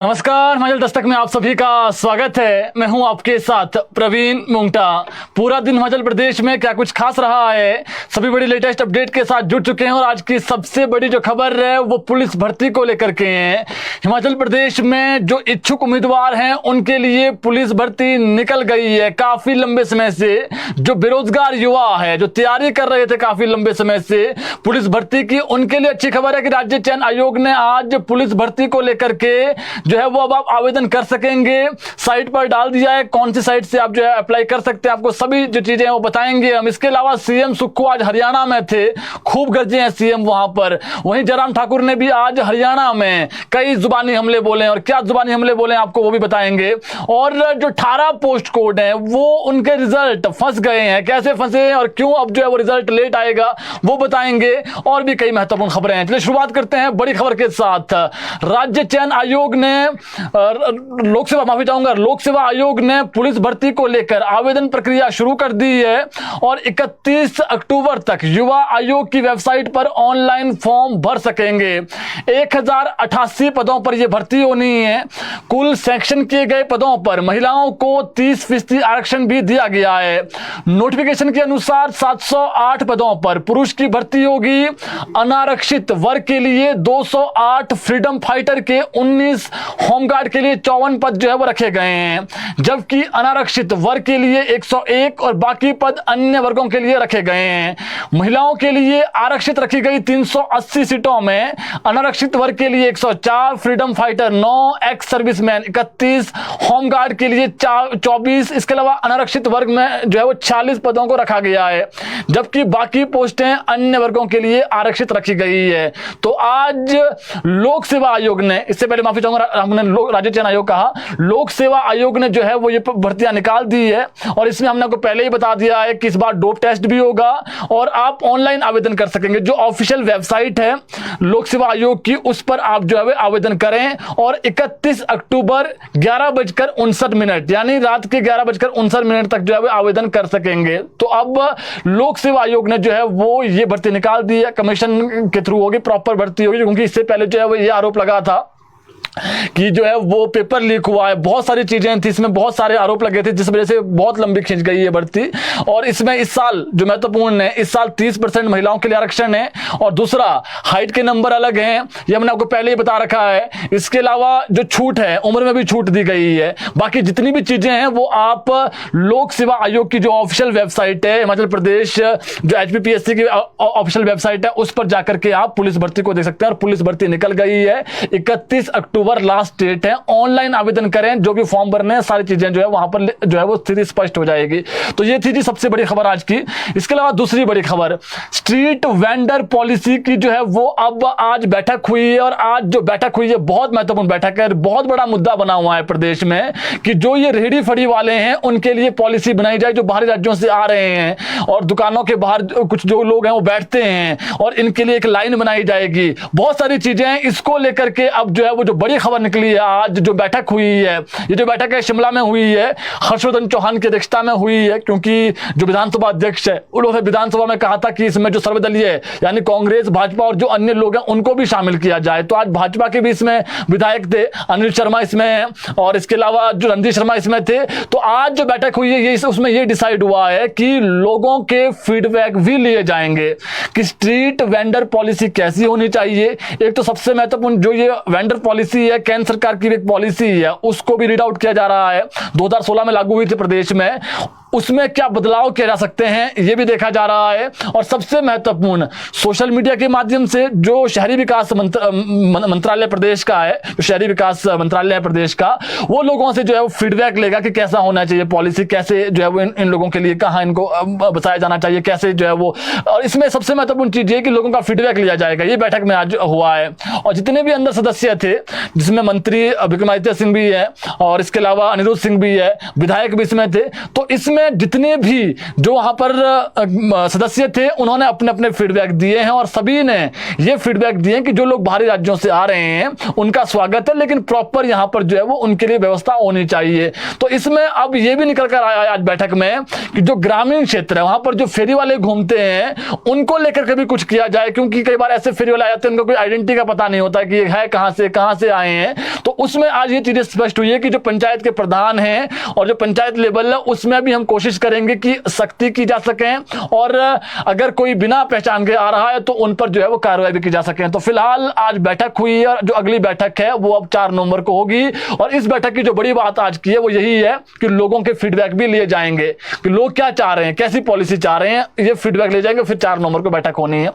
नमस्कार, हिमाचल दस्तक में आप सभी का स्वागत है। मैं हूं आपके साथ प्रवीण मुंगटा। पूरा दिन हिमाचल प्रदेश में क्या कुछ खास रहा है, सभी बड़ी लेटेस्ट अपडेट के साथ जुड़ चुके हैं। और आज की सबसे बड़ी जो खबर है वो पुलिस भर्ती को लेकर के है। हिमाचल प्रदेश में जो इच्छुक उम्मीदवार हैं उनके लिए पुलिस भर्ती निकल गई है। काफी लंबे समय से जो बेरोजगार युवा है, जो तैयारी कर रहे थे काफी लंबे समय से पुलिस भर्ती की, उनके लिए अच्छी खबर है कि राज्य चयन आयोग ने आज पुलिस भर्ती को लेकर के जो है वो अब आप आवेदन कर सकेंगे। साइट पर डाल दिया है, कौन सी साइट से आप जो है अप्लाई कर सकते हैं, आपको सभी जो चीजें हैं वो बताएंगे हम। इसके अलावा सीएम सुक्खू आज हरियाणा में थे, खूब गरजे हैं सीएम वहां पर। वहीं जयराम ठाकुर ने भी आज हरियाणा में कई जुबानी हमले बोले, और क्या जुबानी हमले बोले आपको वो भी बताएंगे। और जो 18 पोस्ट कोड है वो उनके रिजल्ट फंस गए हैं, कैसे फंसे हैं और क्यों अब जो है वो रिजल्ट लेट आएगा वो बताएंगे। और भी कई महत्वपूर्ण खबरें हैं। चलिए शुरुआत करते हैं बड़ी खबर के साथ। राज्य चयन आयोग ने लोक सेवा आयोग ने पुलिस भर्ती को लेकर आवेदन प्रक्रिया शुरू कर दी है। और 31 अक्टूबर तक युवा आयोग की वेबसाइट पर ऑनलाइन फॉर्म भर सकेंगे। 1088 पदों पर यह भर्ती होनी है। कुल सैंक्शन किए गए पदों पर महिलाओं को 30% आरक्षण भी दिया गया है। नोटिफिकेशन के अनुसार 708 पदों पर पुरुष की भर्ती होगी। अनारक्षित वर्ग के लिए 208, फ्रीडम फाइटर के 19, होमगार्ड के लिए 54 पद जो है वो रखे गए हैं। जबकि अनारक्षित वर्ग के लिए 101 और बाकी पद अन्य वर्गों के लिए रखे गए हैं। महिलाओं के लिए आरक्षित रखी गई 380 सीटों में अनारक्षित वर्ग के लिए 104, freedom fighter 9, ex serviceman 31, home guard के लिए 24। इसके अलावा अनारक्षित वर्ग में जो है वो 46 पदों को रखा गया है, जबकि बाकी पोस्टें अन्य वर्गों के लिए आरक्षित रखी गई है। तो आज लोक सेवा आयोग ने, इससे पहले माफी चाहूंगा हमने राज्य चयन आयोग कहा, लोक सेवा आयोग ने जो है वो ये भर्तियां निकाल दी है। और इसमें हमने आपको पहले ही बता दिया है कि इस बार डोप टेस्ट भी होगा और आप ऑनलाइन आवेदन कर सकेंगे। जो ऑफिशियल वेबसाइट है लोक सेवा आयोग की, उस पर आप जो है आवेदन करें। और 31 अक्टूबर 11:59 यानी रात के 11:59 तक जो है आवेदन कर सकेंगे। तो अब लोक सेवा आयोग ने जो है वो ये भर्ती निकाल दी है। कमीशन के थ्रू होगी, प्रॉपर भर्ती होगी, क्योंकि इससे पहले जो है वो ये आरोप लगा था कि जो है वो पेपर लीक हुआ है। बहुत सारी चीजें थी इसमें, बहुत सारे आरोप लगे थे, जिस वजह से बहुत लंबी खिंच गई है भर्ती। और इसमें इस साल जो महत्वपूर्ण है, इस साल 30% महिलाओं के लिए आरक्षण है। और दूसरा, हाइट के नंबर अलग हैं, ये हमने आपको पहले ही बता रखा है। इसके अलावा जो छूट है, उम्र में भी छूट दी गई है। बाकी जितनी भी चीजें हैं वो आप लोक सेवा आयोग की जो ऑफिशियल वेबसाइट है हिमाचल प्रदेश, जो HPPSC की ऑफिशियल वेबसाइट है, उस पर जाकर के आप पुलिस भर्ती को देख सकते हैं। और पुलिस भर्ती निकल गई है, 31 अक्टूबर लास्ट डेट है। ऑनलाइन आवेदन करें, जो भी फॉर्म भरने हैं, सारी चीजें जो है वहां पर जो है वो स्थिति स्पष्ट हो जाएगी। तो ये थी जी सबसे बड़ी खबर आज की। इसके अलावा दूसरी बड़ी खबर, स्ट्रीट वेंडर पॉलिसी की जो है वो अब आज बैठक हुई है। और आज जो बैठक हुई है बहुत महत्वपूर्ण बैठक है, बहुत बड़ा मुद्दा बना हुआ है प्रदेश में कि जो ये रेहड़ी फड़ी वाले हैं उनके लिए पॉलिसी बनाई जाए, जो बाहरी राज्यों से आ रहे हैं और दुकानों के बाहर कुछ जो लोग हैं वो बैठते हैं, और इनके लिए एक लाइन बनाई जाएगी। बहुत सारी चीजें हैं, इसको लेकर के अब जो है वो जो बड़ी खबर निकली है आज जो बैठक हुई है, ये जो बैठक है शिमला में हुई है, हर्षवर्धन चौहान की अध्यक्षता में हुई है। क्योंकि जो विधानसभा अध्यक्ष है उन्होंने विधानसभा में कहा था कि इसमें जो सर्वदलीय है, यानी कांग्रेस, भाजपा और जो अन्य लोग हैं उनको भी शामिल किया जाए। तो आज भाजपा के भी इसमें विधायक थे, अनिल शर्मा इसमें, और इसके अलावा जो रणजीत शर्मा इसमें थे। तो आज जो बैठक हुई है ये उसमें ये डिसाइड हुआ है कि लोगों के फीडबैक भी लिए जाएंगे कि स्ट्रीट वेंडर पॉलिसी कैसी होनी चाहिए। एक तो सबसे महत्वपूर्ण जो ये वेंडर पॉलिसी है, केंद्र सरकार की एक पॉलिसी है, उसको भी रीड आउट किया जा रहा है। 2016 में लागू हुई थी प्रदेश में, उसमें क्या बदलाव किए जा सकते हैं ये भी देखा जा रहा है। और सबसे महत्वपूर्ण, सोशल मीडिया के माध्यम से जो शहरी विकास मंत्रालय प्रदेश का है, जो शहरी विकास मंत्रालय है प्रदेश का, वो लोगों से जो है वो फीडबैक लेगा कि कैसा होना चाहिए पॉलिसी, कैसे जो है वो इन लोगों के लिए कहाँ इनको बचाया जाना चाहिए, कैसे जो है वो। और इसमें सबसे महत्वपूर्ण चीज ये कि लोगों का फीडबैक लिया जाएगा। ये बैठक में आज हुआ है। और जितने भी अंदर सदस्य थे, जिसमें मंत्री विक्रमादित्य सिंह भी है और इसके अलावा अनिरुद्ध सिंह भी है, विधायक भी इसमें थे, तो इसमें इसमें जितने भी जो वहां पर सदस्य थे उन्होंने अपने अपने फीडबैक दिए हैं और सभी ने ये फीडबैक दिए हैं कि जो लोग बाहरी राज्यों से आ रहे हैं उनका स्वागत है, लेकिन प्रॉपर यहां पर जो है वो उनके लिए व्यवस्था होनी चाहिए। तो इसमें अब ये भी निकल कर आया आज बैठक में कि जो ग्रामीण क्षेत्र है वहां पर जो फेरी वाले घूमते हैं उनको लेकर के भी कुछ किया जाए, क्योंकि कई बार ऐसे फेरी वाले आ जाते हैं उनको कोई आइडेंटिटी का पता नहीं होता कि ये है कहां से आए हैं। तो उसमें आज ये चीजें स्पष्ट हुई है कि जो पंचायत के प्रधान हैं और जो पंचायत लेवल है उसमें भी हम कोशिश करेंगे कि सख्ती की जा सके और अगर कोई बिना पहचान के आ रहा है तो उन पर जो है वो कार्रवाई भी की जा सके। तो फिलहाल आज बैठक हुई है और जो अगली बैठक है वो अब 4 नवंबर को होगी और इस बैठक की जो बड़ी बात आज की है वो यही है कि लोगों के फीडबैक भी लिए जाएंगे कि लोग क्या चाह रहे हैं, कैसी पॉलिसी चाह रहे हैं, ये फीडबैक ले जाएंगे। फिर 4 नवंबर को बैठक होनी है।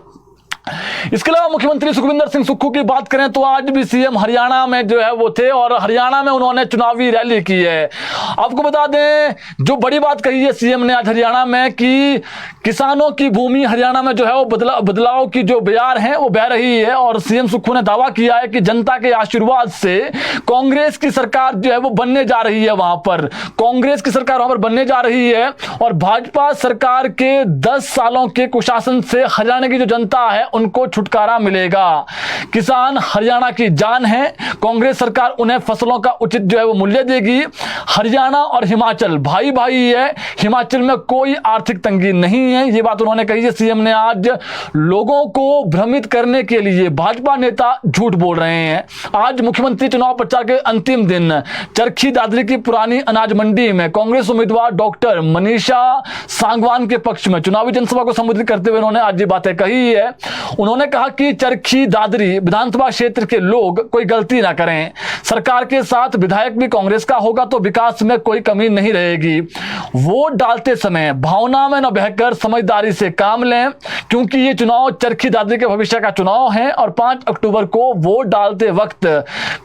इसके अलावा मुख्यमंत्री सुखविंदर सिंह सुक्खू की बात करें तो आज भी सीएम हरियाणा में जो है वो थे और हरियाणा में उन्होंने चुनावी रैली की है। आपको बता दें जो बड़ी बात कही है सीएम ने आज हरियाणा में कि किसानों की भूमि हरियाणा में जो है वो बदलाव की जो बयार है वो बह रही है और सीएम सुक्खू ने दावा किया है कि जनता के आशीर्वाद से कांग्रेस की सरकार जो है वो बनने जा रही है, वहां पर कांग्रेस की सरकार वहां पर बनने जा रही है और भाजपा सरकार के 10 सालों के कुशासन से हरियाणा की जो जनता है उनको छुटकारा मिलेगा। किसान हरियाणा की जान है, कांग्रेस सरकार उन्हें फसलों का उचित जो है वो मूल्य देगी। हरियाणा और हिमाचल भाई भाई है, हिमाचल में कोई आर्थिक तंगी नहीं है, ये बात उन्होंने कही है। सीएम ने आज लोगों को भ्रमित करने के लिए भाजपा नेता झूठ बोल रहे हैं। आज मुख्यमंत्री चुनाव प्रचार के अंतिम दिन चरखी दादरी की पुरानी अनाज मंडी में कांग्रेस उम्मीदवार डॉक्टर मनीषा सांगवान के पक्ष में चुनावी जनसभा को संबोधित करते हुए उन्होंने आज ये बातें कही है। उन्होंने कहा कि चरखी दादरी विधानसभा क्षेत्र के लोग कोई गलती ना करें, सरकार के साथ विधायक भी कांग्रेस का होगा तो विकास में कोई कमी नहीं रहेगी। वोट डालते समय भावना में न बहकर समझदारी से काम लें, क्योंकि ये चुनाव चरखी दादरी के भविष्य का चुनाव है और 5 अक्टूबर को वोट डालते वक्त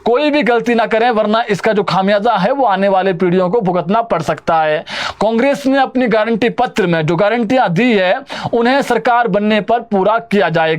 कोई भी गलती ना करें, वरना इसका जो खामियाजा है वो आने वाले पीढ़ियों को भुगतना पड़ सकता है। कांग्रेस ने अपनी गारंटी पत्र में जो गारंटियां दी है उन्हें सरकार बनने पर पूरा किया जाएगा।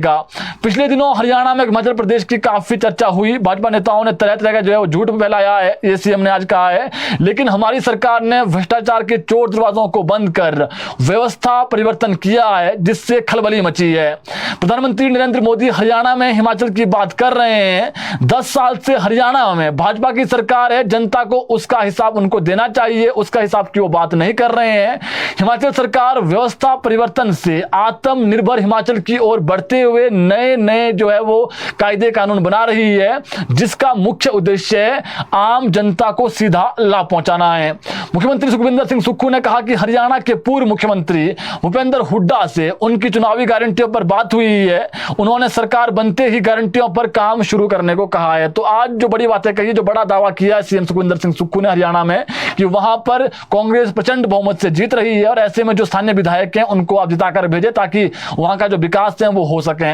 पिछले दिनों हरियाणा में मध्य प्रदेश की काफी चर्चा हुई, भाजपा नेताओं ने तरह तरह का जो है वो झूठ फैलाया है, ये सीएम ने आज कहा है। लेकिन हमारी सरकार ने भ्रष्टाचार के चोर दरवाजों को बंद कर व्यवस्था परिवर्तन किया है, जिससे खलबली मची है। प्रधानमंत्री नरेंद्र मोदी हरियाणा में हिमाचल की बात कर रहे हैं। 10 साल से हरियाणा में भाजपा की सरकार है, जनता को उसका हिसाब उनको देना चाहिए, उसका हिसाब की वो बात नहीं कर रहे हैं। हिमाचल सरकार व्यवस्था परिवर्तन से आत्मनिर्भर हिमाचल की ओर बढ़ते हुए नए नए जो है वो कायदे कानून बना रही है, जिसका मुख्य उद्देश्य आम जनता को सीधा लाभ पहुंचाना है। मुख्यमंत्री सुखविंदर सिंह सुक्खू ने कहा कि हरियाणा के पूर्व मुख्यमंत्री भूपेंद्र हुड्डा से उनकी चुनावी गारंटियों पर बात हुई है, उन्होंने सरकार बनते ही गारंटियों पर काम शुरू करने को कहा है। तो आज जो बड़ी बातें कही, जो बड़ा दावा किया है सीएम सुखविंदर सिंह सुक्खू ने हरियाणा में कि वहां पर कांग्रेस प्रचंड बहुमत से जीत रही है और ऐसे में जो स्थानीय विधायक हैं उनको आप जिताकर भेजे ताकि वहां का जो विकास है वो हो सके।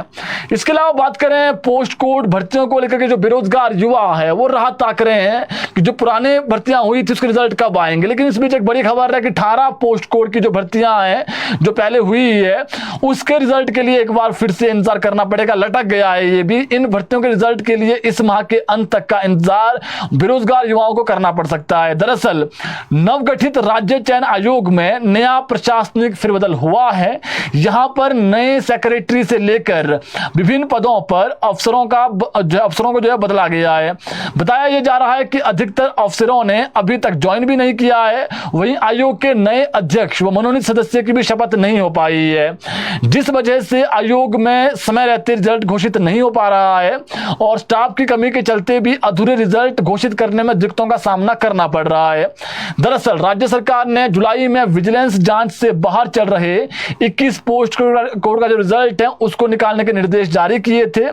इसके अलावा बात करें पोस्ट कोड भर्तियों को लेकर के जो बेरोजगार युवा है वो राहत ताक रहे हैं कि जो पुराने भर्तियां हुई थी उसके रिजल्ट कब आएंगे। लेकिन इस बीच एक बड़ी खबर है कि 18 पोस्ट कोड की जो भर्तियां हैं जो पहले हुई है उसके रिजल्ट के लिए एक बार फिर से इंतजार करना पड़ेगा, लटक गया है ये भी। इन भर्तियों के रिजल्ट के लिए इस माह के अंत तक का इंतजार बेरोजगार युवाओं को करना पड़ सकता है। दरअसल नवगठित राज्य चयन आयोग में नया प्रशासनिक फेरबदल हुआ है। यहां पर नए सेक्रेटरी से लेकर विभिन्न पदों पर अफसरों को जो है बदला गया है। बताया यह जा रहा है कि अधिकतर अफसरों ने अभी तक ज्वाइन भी नहीं किया है। वहीं आयोग के नए अध्यक्ष व मनोनीत सदस्य की भी शपथ नहीं हो पाई है, जिस वजह से आयोग में समय रहते रिजल्ट घोषित नहीं हो पा रहा है और स्टाफ की कमी के चलते भी अधूरे रिजल्ट घोषित करने में दिक्कतों का सामना करना पड़ रहा है। दरअसल राज्य सरकार ने जुलाई में विजिलेंस जांच से बाहर चल रहे 21 पोस्ट कोड का जो रिजल्ट है उसको निकालने के निर्देश जारी किए थे।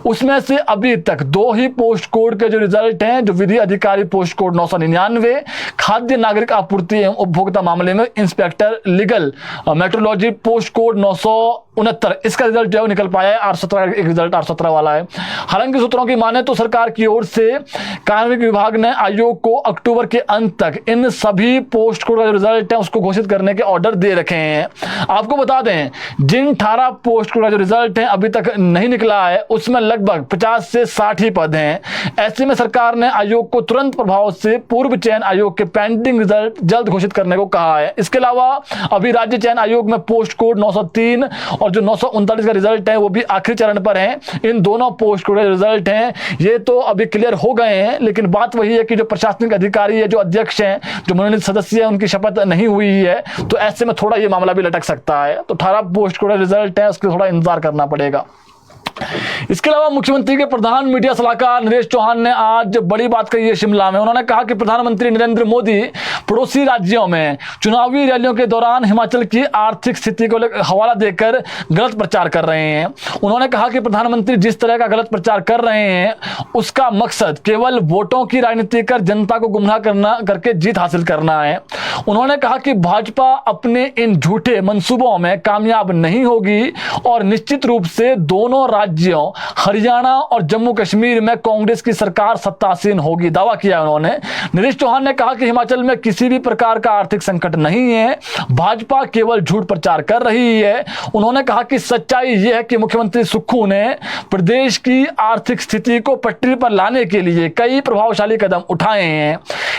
उसमें से अभी तक 2 ही पोस्ट कोड के जो रिजल्ट हैं, जो विधि अधिकारी पोस्ट कोड 999, खाद्य नागरिक आपूर्ति एवं उपभोक्ता मामले में inspector legal metrology post code 900 69 इसका रिजल्ट जो है निकल पाया है। 817 एक रिजल्ट 817 वाला है। हालांकि सूत्रों की माने तो सरकार की ओर से कार्मिक विभाग ने आयोग को अक्टूबर के अंत तक इन सभी पोस्ट कोड का जो रिजल्ट है उसको घोषित करने के ऑर्डर दे रखे हैं। आपको बता दें, जिन 18 पोस्ट कोड का जो रिजल्ट है अभी तक नहीं निकला है उसमें लगभग 50 से 60 ही पद हैं। ऐसे में सरकार ने आयोग को तुरंत प्रभाव से पूर्व चयन आयोग के पेंडिंग रिजल्ट जल्द घोषित करने को कहा है। इसके अलावा अभी राज्य चयन आयोग में पोस्ट कोड 903 और जो 939 का रिजल्ट है वो भी आखिरी चरण पर है। इन दोनों पोस्ट कोड के रिजल्ट हैं ये तो अभी क्लियर हो गए हैं, लेकिन बात वही है कि जो प्रशासनिक अधिकारी है, जो अध्यक्ष हैं, जो मनोनीत सदस्य हैं, उनकी शपथ नहीं हुई है, तो ऐसे में थोड़ा ये मामला भी लटक सकता है। तो 18 पोस्ट कोड रिजल्ट है उसके थोड़ा इंतजार करना पड़ेगा। इसके अलावा मुख्यमंत्री के प्रधान मीडिया सलाहकार नरेश चौहान ने आज बड़ी बात कही है शिमला में। उन्होंने कहा कि प्रधानमंत्री नरेंद्र मोदी पड़ोसी राज्यों में चुनावी रैलियों के दौरान हिमाचल की आर्थिक स्थिति को हवाला देकर गलत प्रचार कर रहे हैं। उन्होंने कहा कि प्रधानमंत्री जिस तरह का गलत प्रचार कर रहे हैं उसका मकसद केवल वोटों की राजनीति कर जनता को गुमराह करके जीत हासिल करना है। उन्होंने कहा कि भाजपा अपने इन झूठे मंसूबों में कामयाब नहीं होगी और निश्चित रूप से दोनों राज्यों हरियाणा और जम्मू कश्मीर में कांग्रेस की सरकार सत्तासीन होगी, दावा किया उन्होंने। नरेश चौहान ने कहा कि हिमाचल में किसी भी प्रकार का आर्थिक संकट नहीं है, भाजपा केवल झूठ प्रचार कर रही है। उन्होंने कहा कि सच्चाई यह है कि मुख्यमंत्री सुक्खू ने प्रदेश की आर्थिक स्थिति को पटरी पर लाने के लिए कई प्रभावशाली कदम उठाए हैं।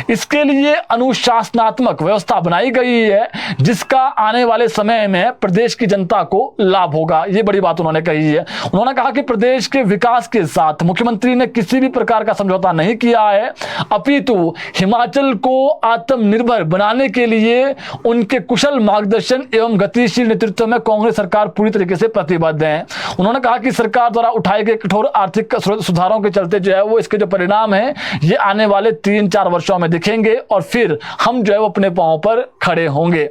इसके लिए अनुशासनात्मक व्यवस्था बनाई गई है जिसका आने वाले समय में प्रदेश की जनता को लाभ होगा। ये बड़ी बात उन्होंने कही है। उन्होंने कहा कि प्रदेश के विकास के साथ मुख्यमंत्री ने किसी भी प्रकार का समझौता नहीं किया है, अपितु हिमाचल को आत्मनिर्भर बनाने के लिए उनके कुशल मार्गदर्शन एवं गतिशील नेतृत्व में कांग्रेस सरकार पूरी तरीके से प्रतिबद्ध है। उन्होंने कहा कि सरकार द्वारा उठाए गए कठोर आर्थिक सुधारों के चलते जो है वो इसके जो परिणाम है ये आने वाले 3-4 वर्षों में दिखेंगे और फिर हम जो है वो अपने पांव पर खड़े होंगे,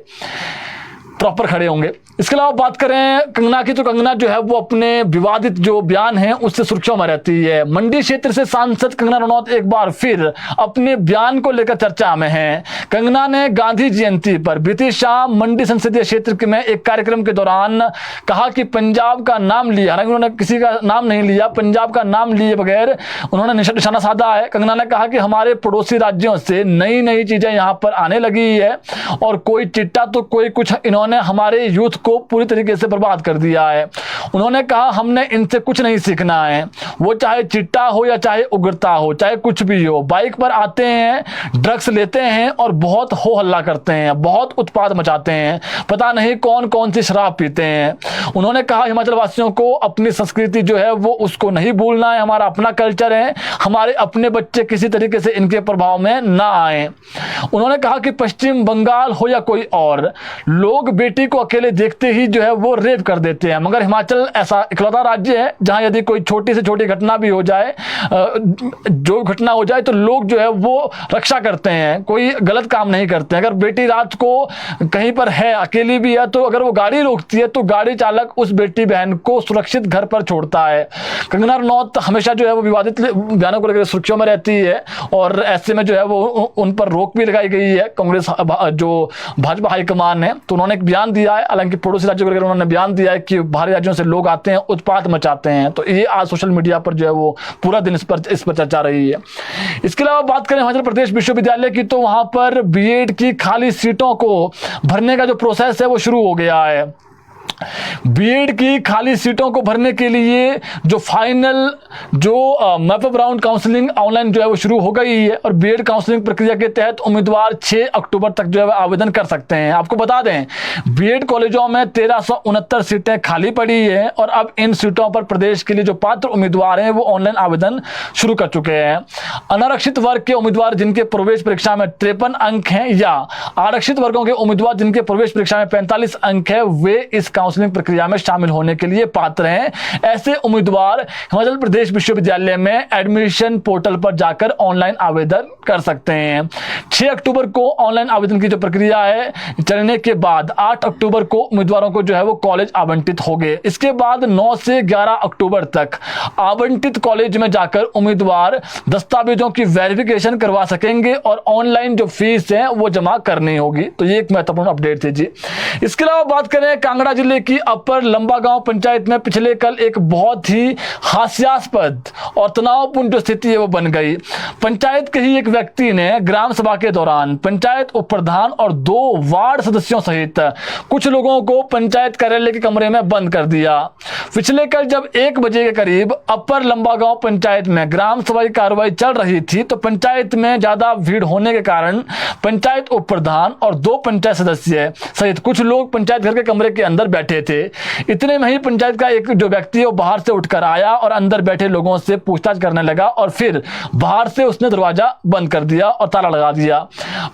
प्रॉपर खड़े होंगे। इसके अलावा बात करें कंगना की, तो कंगना जो है वो अपने विवादित जो बयान है उससे सुर्खियों में रहती है। मंडी क्षेत्र से सांसद कंगना रनौत एक बार फिर अपने बयान को लेकर चर्चा में है। कंगना ने गांधी जयंती पर बीती शाम मंडी संसदीय क्षेत्र में एक कार्यक्रम के दौरान कहा कि पंजाब का नाम लिया, हालांकि उन्होंने किसी का नाम नहीं लिया, पंजाब का नाम लिए बगैर उन्होंने निशाना साधा है। कंगना ने कहा कि हमारे पड़ोसी राज्यों से नई नई चीजें यहाँ पर आने लगी है और कोई चिट्टा तो कोई कुछ, इन्होंने हमारे यूथ को पूरी तरीके से बर्बाद कर दिया है। उन्होंने कहा हमने इनसे कुछ नहीं सीखना है, वो चाहे चिट्टा हो या चाहे उग्रता हो, चाहे कुछ भी हो, बाइक पर आते हैं, ड्रग्स लेते हैं और बहुत हो हल्ला करते हैं, बहुत उत्पाद मचाते हैं, पता नहीं कौन कौन सी शराब पीते हैं। उन्होंने कहा हिमाचल वासियों को अपनी संस्कृति जो है वो उसको नहीं भूलना है, हमारा अपना कल्चर है, हमारे अपने बच्चे किसी तरीके से इनके प्रभाव में ना आए। उन्होंने कहा कि पश्चिम बंगाल हो या कोई और, लोग बेटी को अकेले देखते ही जो है वो रेप कर देते हैं, मगर हिमाचल ऐसा इकलौता राज्य है जहां यदि कोई छोटी से छोटी घटना भी हो जाए, जो घटना हो जाए तो लोग जो है वो रक्षा करते हैं, कोई गलत काम नहीं करते हैं। अगर बेटी रात को कहीं पर है, अकेली भी है, तो अगर वो गाड़ी रोकती है तो गाड़ी चालक उस बेटी बहन को सुरक्षित घर पर छोड़ता है। कंगना रनौत हमेशा जो है वो विवादित बयानों को लेकर सुर्खियों में रहती है और ऐसे में जो है वो उन पर रोक भी लगाई गई है कांग्रेस जो भाजपा हाईकमान है। तो उन्होंने एक बयान दिया है, हालांकि पड़ोसी राज्यों को लेकर उन्होंने बयान दिया है कि बाहरी राज्यों से लोग आते हैं, उत्पात मचाते हैं। तो ये आज सोशल मीडिया पर जो है वो पूरा दिन इस पर चर्चा रही है। इसके अलावा बात करें हिमाचल प्रदेश विश्वविद्यालय की, तो वहां पर बीएड की खाली सीटों को भरने का जो प्रोसेस है वो शुरू हो गया है। बीएड की खाली सीटों को भरने के लिए जो फाइनल जो मैपअप राउंड काउंसलिंग ऑनलाइन जो है वो शुरू हो गई है और बीएड काउंसलिंग प्रक्रिया के तहत उम्मीदवार 6 अक्टूबर तक जो है आवेदन कर सकते हैं। आपको बता दें बीएड कॉलेजों में 1369 सीटें खाली पड़ी है और अब इन सीटों पर प्रदेश के लिए जो पात्र उम्मीदवार हैं वो ऑनलाइन आवेदन शुरू कर चुके हैं। अनारक्षित वर्ग के उम्मीदवार जिनके प्रवेश परीक्षा में 53 अंक हैं या आरक्षित वर्गों के उम्मीदवार जिनके प्रवेश परीक्षा में 45 अंक है वे इस काउंसलिंग प्रक्रिया में शामिल होने के लिए पात्र हैं। ऐसे उम्मीदवार हिमाचल प्रदेश विश्वविद्यालय में एडमिशन पोर्टल पर जाकर ऑनलाइन आवेदन कर सकते हैं। 6 अक्टूबर को ऑनलाइन आवेदन की जो प्रक्रिया है चलने के बाद 8 अक्टूबर को उम्मीदवारों को जो है वो कॉलेज आवंटित हो गए। इसके बाद 9 से 11 अक्टूबर तक आवंटित कॉलेज में जाकर उम्मीदवार दस्तावेजों की वेरिफिकेशन करवा सकेंगे और ऑनलाइन जो फीस है वो जमा करनी होगी। तो ये एक महत्वपूर्ण अपडेट थी जी। इसके अलावा बात करें कांगड़ा जिले जिले की अपर लंबागांव पंचायत में पिछले कल एक बहुत ही हास्यास्पद और तनावपूर्ण जो स्थिति है वो बन गई। पंचायत के ही एक व्यक्ति ने ग्राम सभा के दौरान पंचायत उप प्रधान और 2 वार्ड सदस्यों सहित कुछ लोगों को पंचायत कार्यालय के कमरे में बंद कर दिया। पिछले कल जब 1 बजे के करीब अपर लंबागांव पंचायत में ग्राम सभा की कार्रवाई चल रही थी तो पंचायत में ज्यादा भीड़ होने के कारण पंचायत उप प्रधान और 2 पंचायत सदस्य सहित कुछ लोग पंचायत घर के कमरे के अंदर बैठे थे। इतने में ही पंचायत का एक जो व्यक्ति है वो बाहर से उठकर आया और अंदर बैठे लोगों से पूछताछ करने लगा और फिर बाहर से उसने दरवाजा बंद कर दिया और ताला लगा दिया।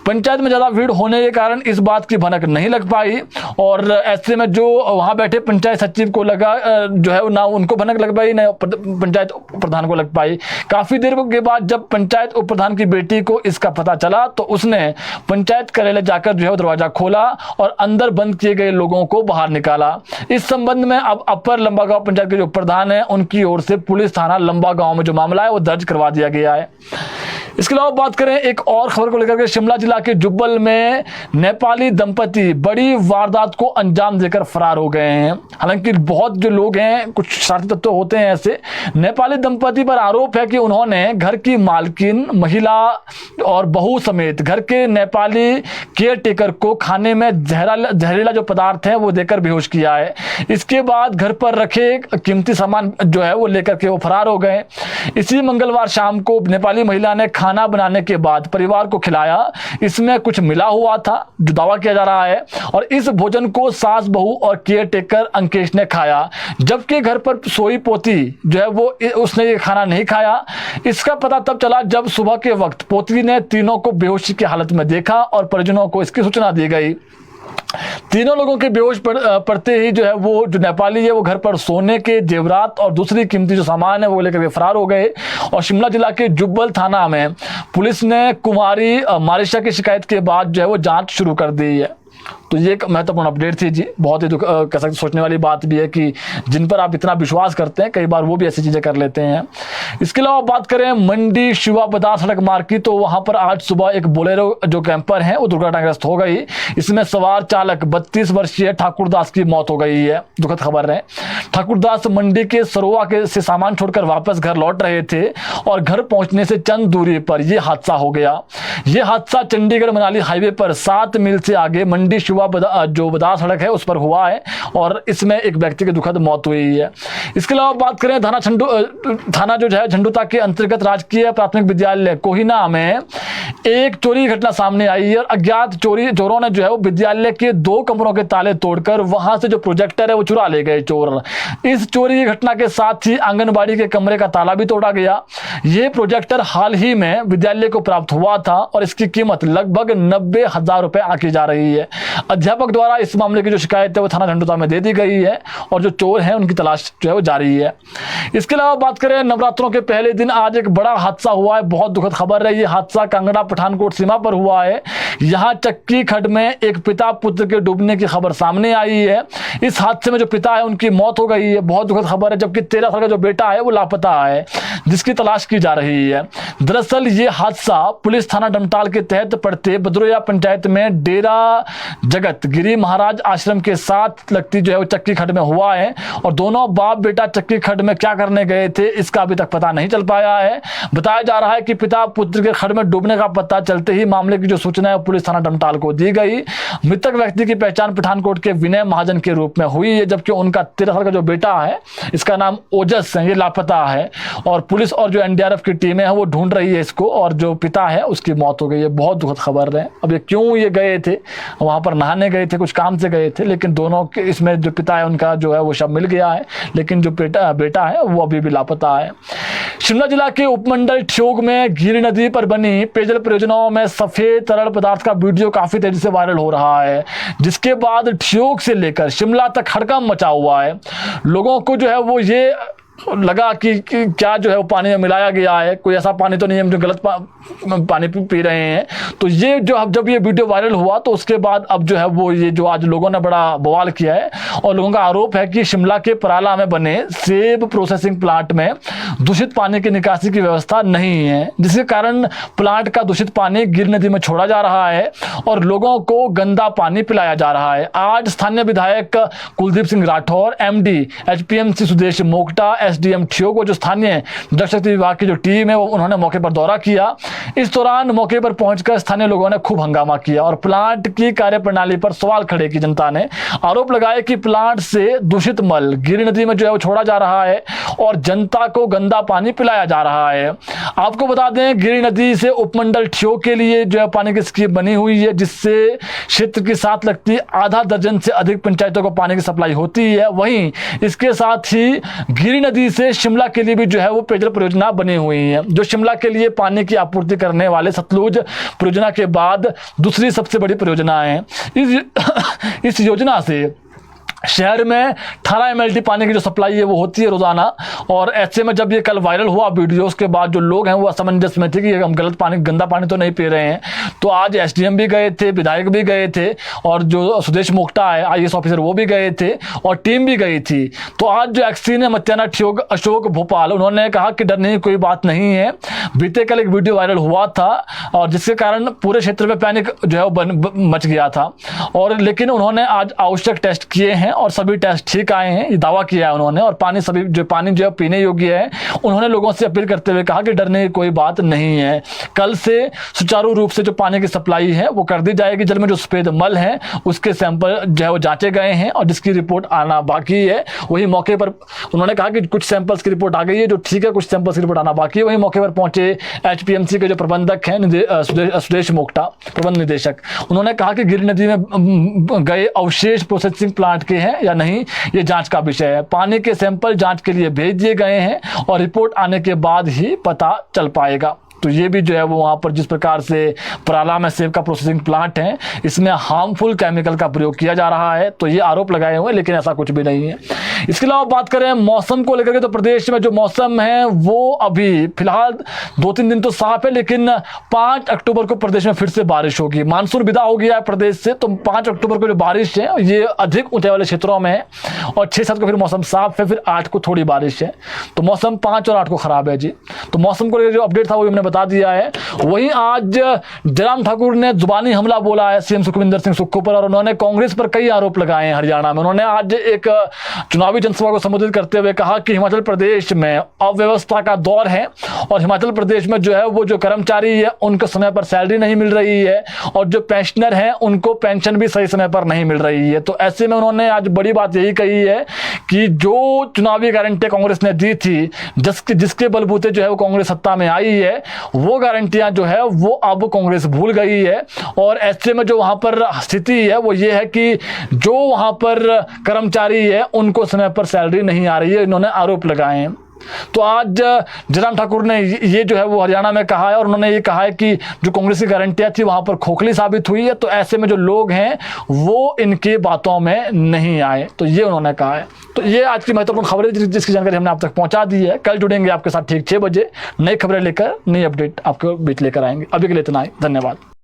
पंचायत में ज्यादा भीड़ होने के कारण इस बात की भनक नहीं लग पाई और ऐसे में जो वहां बैठे पंचायत सचिव को लगा जो है ना उनको भनक लग पाई ना पंचायत प्रधान को लग पाई। काफी देर के बाद जब पंचायत उप प्रधान की बेटी को इसका पता चला तो उसने पंचायत कार्यालय जाकर जो है दरवाजा खोला और अंदर बंद किए गए लोगों को बाहर निकाला। इस संबंध में अब अपर लंबागांव पंचायत के जो प्रधान है उनकी ओर से पुलिस थाना लंबागांव में जो मामला है वो दर्ज करवा दिया गया है। इसके अलावा बात करें एक और खबर को लेकर के, शिमला जिला के जुब्बल में नेपाली दंपति बड़ी वारदात को अंजाम देकर फरार हो गए हैं। हालांकि बहुत जो लोग हैं कुछ शरारती तत्व तो होते हैं ऐसे। नेपाली दंपति पर आरोप है कि उन्होंने घर की मालकिन, महिला और बहू समेत घर के नेपाली केयर टेकर को खाने में जहरीला जो पदार्थ है वो देकर बेहोश किया है। इसके बाद घर पर रखे कीमती सामान जो है वो लेकर के वो फरार हो गए। इसी मंगलवार शाम को नेपाली महिला ने खाना बनाने के बाद परिवार को खिलाया। इसमें कुछ मिला हुआ था जो दावा किया जा रहा है और इस भोजन को सास, बहू और केयर टेकर अंकेश ने खाया, जबकि घर पर सोई पोती जो है वो उसने ये खाना नहीं खाया। इसका पता तब चला जब सुबह के वक्त पोती ने तीनों को बेहोशी की हालत में देखा और परिजनों को इसकी सूचना दी गई। तीनों लोगों के बेहोश पड़ते ही जो है वो जो नेपाली है वो घर पर सोने के जेवरात और दूसरी कीमती जो सामान है वो लेकर फरार हो गए और शिमला जिला के जुब्बल थाना में पुलिस ने कुमारी मारिशा की शिकायत के बाद जो है वो जांच शुरू कर दी है। तो ये एक महत्वपूर्ण अपडेट थी जी। बहुत ही कह सकते सोचने वाली बात भी है कि जिन पर आप इतना विश्वास करते हैं कई बार वो भी ऐसी चीजें कर लेते हैं। इसके अलावा बात करें मंडी शिवा बाजार सड़क मार्ग की, तो वहां पर आज सुबह एक बोलेरो जो कैंपर है वो दुर्घटनाग्रस्त हो गई। इसमें सवार चालक 32 वर्षीय ठाकुरदास की मौत हो गई है। दुखद खबर है। ठाकुरदास मंडी के सरोवा के से सामान छोड़कर वापस घर लौट रहे थे और घर पहुंचने से चंद दूरी पर यह हादसा हो गया। यह हादसा चंडीगढ़ मनाली हाईवे पर 7 मील से आगे मंडी शिवा जो बाजार सड़क है उस पर हुआ है और इसमें एक व्यक्ति की दुखद मौत हुई है। इसके अलावा बात करें थाना जो है झंडुता के अंतर्गत राजकीय प्राथमिक विद्यालय कोहिना में एक चोरी की घटना सामने आई है और अज्ञात चोरों ने जो है वो विद्यालय के 2 कमरों के ताले तोड़कर वहां से जो प्रोजेक्टर है वो चुरा ले गए चोर। इस चोरी की घटना के साथ ही आंगनबाड़ी के कमरे का ताला भी तोड़ा गया। यह प्रोजेक्टर हाल ही में विद्यालय को प्राप्त हुआ था और इसकी कीमत लगभग 90,000 रुपए आंकी जा रही है। अध्यापक द्वारा इस मामले की जो शिकायत है वो थाना झंडुता में दे दी गई है और जो चोर हैं उनकी तलाश जो है वो जारी है। इसके अलावा बात करें नवरात्रों के पहले दिन आज एक बड़ा हादसा हुआ है। बहुत दुखद खबर है। ये हादसा कांगड़ा पठानकोट सीमा पर हुआ है। यहाँ चक्की खड्ड में एक पिता पुत्र के डूबने की खबर सामने आई है। इस हादसे में जो पिता है उनकी मौत हो गई है। बहुत दुखद खबर है। जबकि 13 साल का जो बेटा है वो लापता है जिसकी तलाश की जा रही है। दरअसल ये हादसा पुलिस थाना डमटाल के तहत पड़ते बदरोया पंचायत में डेरा जगत गिरी महाराज आश्रम के साथ लगती जो है वो चक्की खड्ड में हुआ है और दोनों बाप बेटा चक्की खड्ड में क्या करने गए थे इसका अभी तक पता नहीं चल पाया है। बताया जा रहा है कि पिता पुत्र के खड्ड में डूबने का पता चलते ही मामले की जो सूचना है पुलिस थाना डमटाल को दी गई। मृतक व्यक्ति की पहचान पठानकोट के विनय महाजन के रूप में हुई है, जबकि उनका 13 साल का जो बेटा है इसका नाम ओजस है, ये लापता है और पुलिस और जो एनडीआरएफ की टीमें हैं वो ढूंढ रही है इसको और जो पिता है उसकी मौत हो गई है। बहुत दुखद खबर है। अब ये क्यों ये गए थे, वहां पर नहाने गए थे, कुछ काम से गए थे, लेकिन दोनों के इसमें जो पिता है उनका जो है वो शव मिल गया है, लेकिन जो बेटा है वो अभी भी लापता है। शिमला जिला के उपमंडल ठियोग में घीरी नदी पर बनी पेयजल परियोजनाओं में सफेद तरल पदार्थ का वीडियो काफी तेजी से वायरल हो रहा है, जिसके बाद ठियोग से लेकर शिमला तक हड़कंप मचा हुआ है। लोगों को जो है वो ये लगा कि क्या जो है वो पानी में मिलाया गया है, कोई ऐसा पानी तो नहीं है हम जो गलत पानी पी रहे हैं। तो ये जो अब जब ये वीडियो वायरल हुआ तो उसके बाद अब जो है वो ये जो आज लोगों ने बड़ा बवाल किया है और लोगों का आरोप है कि शिमला के पराला में बने सेब प्रोसेसिंग प्लांट में दूषित पानी की निकासी की व्यवस्था नहीं है, जिसके कारण प्लांट का दूषित पानी गिर नदी में छोड़ा जा रहा है और लोगों को गंदा पानी पिलाया जा रहा है। आज स्थानीय विधायक Kuldeep Singh Rathore, MD HPMC Sudesh Mokta, SDM Theog, जो स्थानीय जल शक्ति विभाग की जो टीम है वो उन्होंने मौके पर दौरा किया। इस दौरान मौके पर पहुंचकर स्थानीय लोगों ने खूब हंगामा किया और प्लांट की कार्यप्रणाली पर सवाल खड़े की। जनता ने आरोप लगाया कि प्लांट से दूषित मल गिरि नदी में जो है वो छोड़ा जा रहा है और जनता को गंदा पानी पिलाया जा रहा है। आपको बता दें, गिरि नदी से उपमंडल ठियोग के लिए जो है पानी की स्कीम बनी हुई है, जिससे क्षेत्र के साथ लगती आधा दर्जन से अधिक पंचायतों को पानी की सप्लाई होती है। वहीं इसके साथ ही गिरि नदी से शिमला के लिए भी जो है वो पेयजल परियोजना बनी हुई है, जो शिमला के लिए पानी की आपूर्ति करने वाले सतलुज परियोजना के बाद दूसरी सबसे बड़ी परियोजना है। इस योजना से शहर में 18 MLT पानी की जो सप्लाई है वो होती है रोजाना। और ऐसे में जब ये कल वायरल हुआ वीडियो, उसके बाद जो लोग हैं वो असमंजस में थे कि हम गलत पानी, गंदा पानी तो नहीं पी रहे हैं। तो आज एसडीएम भी गए थे, विधायक भी गए थे और जो सुदेश मोक्टा है IAS ऑफिसर वो भी गए थे और टीम भी गई थी। तो आज जो एक्सीन है मत्याना ठियोग अशोक भोपाल, उन्होंने कहा कि डरने की कोई बात नहीं है। बीते कल एक वीडियो वायरल हुआ था और जिसके कारण पूरे क्षेत्र में पैनिक जो है वो मच गया था, और लेकिन उन्होंने आज आवश्यक टेस्ट किए हैं और सभी टेस्ट ठीक आए हैं, ये दावा किया है उन्होंने। और पानी जो है पीने योग्य है। उन्होंने लोगों से अपील करते हुए कहा कि डरने की कोई बात नहीं है। कल से सुचारू रूप से जो पानी की सप्लाई है वो कर दी जाएगी। जल में जो सफेद मल है उसके सैंपल जो है वो जांचे गए हैं और जिसकी रिपोर्ट आना बाकी है। वही मौके पर उन्होंने कहा कि कुछ सैंपल्स की रिपोर्ट आ गई है जो ठीक है, कुछ सैंपल्स की रिपोर्ट आना बाकी है। वही मौके पर पहुंचे एचपीएमसी के जो प्रबंधक हैं सुदेश मोक्टा, प्रबंध निदेशक, उन्होंने कहा कि गिरि नदी में गए अवशेष प्रोसेसिंग प्लांट के हैं या नहीं, ये जांच का विषय है। पानी के सैंपल जांच के लिए भेज दिए गए हैं और रिपोर्ट आने के बाद ही पता चल पाएगा। तो ये भी जो है वो वहाँ पर जिस प्रकार से पराला में सेब का प्रोसेसिंग प्लांट है, इसमें हार्मफुल केमिकल का प्रयोग किया जा रहा है, तो ये आरोप लगाए हुए, लेकिन ऐसा कुछ भी नहीं है। इसके अलावा बात करें मौसम को लेकर के, तो प्रदेश में जो मौसम है वो अभी फिलहाल 2-3 दिन तो साफ है, लेकिन 5 अक्टूबर को प्रदेश में फिर से बारिश होगी। मानसून विदा हो गया है प्रदेश से, तो 5 अक्टूबर को जो बारिश है ये अधिक ऊंचाई वाले क्षेत्रों में है और 6-7 को फिर मौसम साफ है, फिर 8 को थोड़ी बारिश है। तो मौसम 5 और 8 को खराब है जी। तो मौसम को लेकर जो अपडेट था वो हमने बता दिया है। वहीं आज जयराम ठाकुर ने जुबानी हमला बोला है सीएम सुखविंदर सिंह सुक्खू पर और उन्होंने कांग्रेस पर कई आरोप लगाए हैं हरियाणा में। उन्होंने आज एक चुनावी जनसभा को संबोधित करते हुए कहा कि हिमाचल प्रदेश में अव्यवस्था का दौर है और हिमाचल प्रदेश में जो है वो जो कर्मचारी है उनको समय पर सैलरी नहीं मिल रही है और जो पेंशनर हैं उनको पेंशन भी सही समय पर नहीं मिल रही है। तो ऐसे में उन्होंने आज बड़ी बात यही कही है कि जो चुनावी गारंटी कांग्रेस ने दी थी, जिसके बलबूते जो है वो कांग्रेस सत्ता में आई है, वो गारंटियां जो है वो अब कांग्रेस भूल गई है। और ऐसे में जो वहां पर स्थिति है वो ये है कि जो वहां पर कर्मचारी है उनको समय पर सैलरी नहीं आ रही है, इन्होंने आरोप लगाए हैं। तो आज जयराम ठाकुर ने ये जो है वो हरियाणा में कहा है और उन्होंने ये कहा है कि जो कांग्रेस की गारंटियां थी वहां पर खोखली साबित हुई है। तो ऐसे में जो लोग हैं वो इनकी बातों में नहीं आए, तो ये उन्होंने कहा है। तो ये आज की महत्वपूर्ण खबरें जिसकी जानकारी हमने आप तक पहुंचा दी है। कल जुड़ेंगे आपके साथ ठीक 6 बजे नई खबरें लेकर, नई अपडेट आपके बीच लेकर आएंगे। अभी के लिए इतना ही, धन्यवाद।